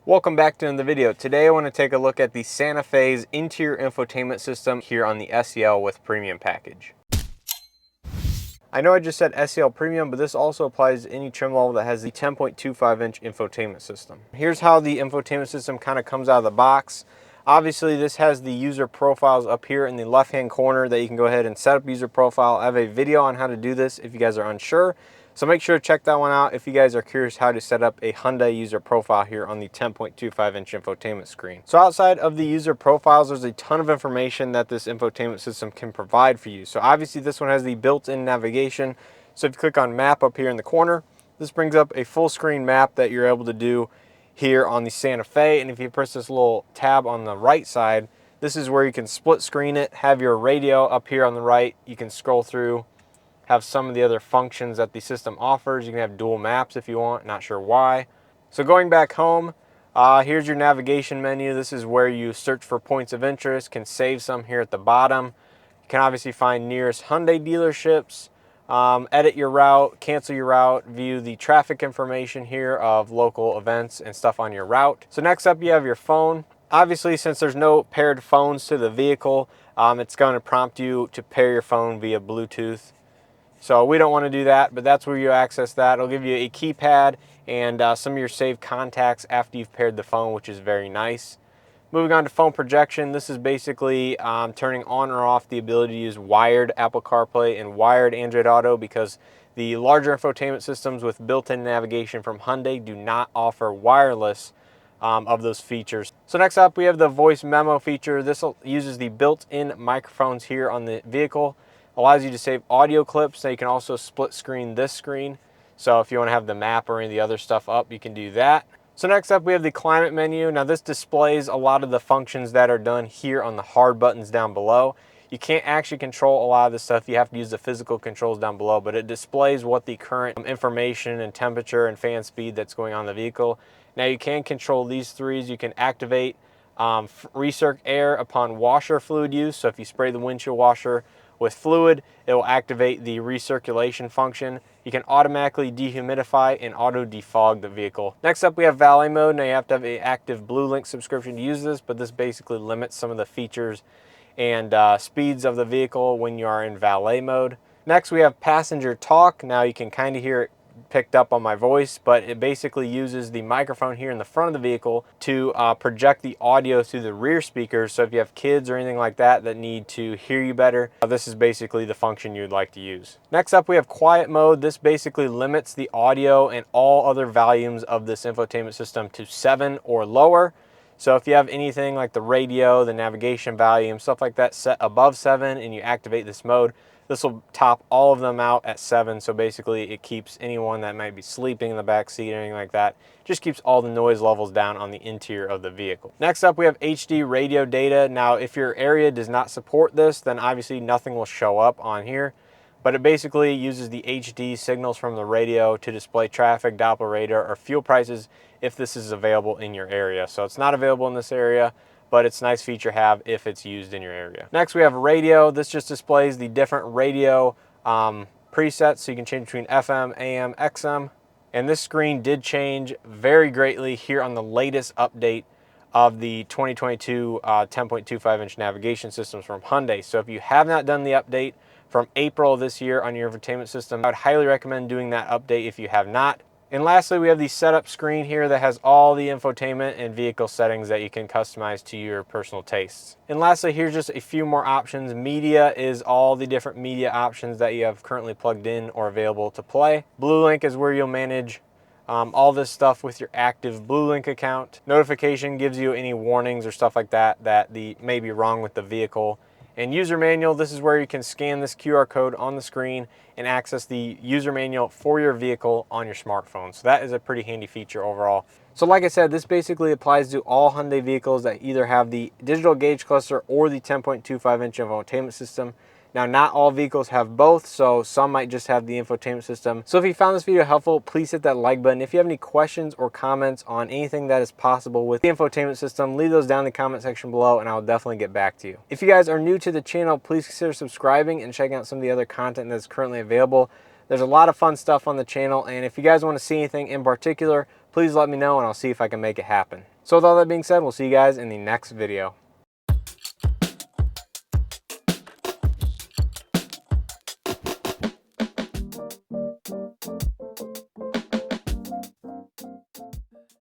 Welcome back to the video. Today I want to take a look at the Santa Fe's interior infotainment system here on the SEL with premium package. I know I just said SEL premium, but this also applies to any trim level that has the 10.25 inch infotainment system. Here's how the infotainment system kind of comes out of the box. Obviously this has the user profiles up here in the left hand corner that you can go ahead and set up user profile. I have a video on how to do this if you guys are unsure. So make sure to check that one out if you guys are curious how to set up a Hyundai user profile here on the 10.25 inch infotainment screen. So outside of the user profiles, there's a ton of information that this infotainment system can provide for you. So obviously this one has the built-in navigation. So if you click on map up here in the corner, this brings up a full screen map that you're able to do here on the Santa Fe. And if you press this little tab on the right side, this is where you can split screen it, have your radio up here on the right. You can scroll through, have some of the other functions that the system offers. You can have dual maps if you want, not sure why. So going back home, here's your navigation menu. This is where you search for points of interest, can save some here at the bottom. You can obviously find nearest Hyundai dealerships, edit your route, cancel your route, view the traffic information here of local events and stuff on your route. So next up you have your phone. Obviously, since there's no paired phones to the vehicle, it's going to prompt you to pair your phone via Bluetooth. So we don't want to do that, but that's where you access that. It'll give you a keypad and some of your saved contacts after you've paired the phone, which is very nice. Moving on to phone projection, this is basically turning on or off the ability to use wired Apple CarPlay and wired Android Auto, because the larger infotainment systems with built-in navigation from Hyundai do not offer wireless of those features. So next up we have the voice memo feature. This uses the built-in microphones here on the vehicle. Allows you to save audio clips. Now you can also split screen this screen. So if you want to have the map or any of the other stuff up, you can do that. So next up we have the climate menu. Now this displays a lot of the functions that are done here on the hard buttons down below. You can't actually control a lot of this stuff. You have to use the physical controls down below, but it displays what the current information and temperature and fan speed that's going on in the vehicle. Now you can control these threes. You can activate recirc air upon washer fluid use. So if you spray the windshield washer with fluid, it will activate the recirculation function. You can automatically dehumidify and auto defog the vehicle. Next up we have valet mode. Now you have to have an active BlueLink subscription to use this, but this basically limits some of the features and speeds of the vehicle when you are in valet mode. Next we have passenger talk. Now you can kind of hear it picked up on my voice, but it basically uses the microphone here in the front of the vehicle to project the audio through the rear speakers. So if you have kids or anything like that that need to hear you better, this is basically the function you'd like to use. Next up we have quiet mode. This basically limits the audio and all other volumes of this infotainment system to 7 or lower. So if you have anything like the radio, the navigation volume, stuff like that set above 7 and you activate this mode, this will top all of them out at 7. So basically it keeps anyone that might be sleeping in the back seat or anything like that, just keeps all the noise levels down on the interior of the vehicle. Next up we have HD radio data. Now if your area does not support this, then obviously nothing will show up on here, but it basically uses the HD signals from the radio to display traffic, Doppler radar, or fuel prices if this is available in your area. So it's not available in this area, but it's a nice feature to have if it's used in your area. Next we have radio. This just displays the different radio presets, so you can change between FM, AM, XM. And this screen did change very greatly here on the latest update of the 2022 10.25 inch navigation systems from Hyundai. So if you have not done the update from April of this year on your infotainment system, I would highly recommend doing that update if you have not. And lastly, we have the setup screen here that has all the infotainment and vehicle settings that you can customize to your personal tastes. And lastly, here's just a few more options. Media is all the different media options that you have currently plugged in or available to play. BlueLink is where you'll manage all this stuff with your active BlueLink account. Notification gives you any warnings or stuff like that that may be wrong with the vehicle. And user manual, this is where you can scan this QR code on the screen and access the user manual for your vehicle on your smartphone. So that is a pretty handy feature overall. So like I said, this basically applies to all Hyundai vehicles that either have the digital gauge cluster or the 10.25 inch infotainment system. Now, not all vehicles have both, so some might just have the infotainment system. So if you found this video helpful, please hit that like button. If you have any questions or comments on anything that is possible with the infotainment system, leave those down in the comment section below and I will definitely get back to you. If you guys are new to the channel, please consider subscribing and checking out some of the other content that's currently available. There's a lot of fun stuff on the channel, and if you guys want to see anything in particular, please let me know and I'll see if I can make it happen. So with all that being said, we'll see you guys in the next video.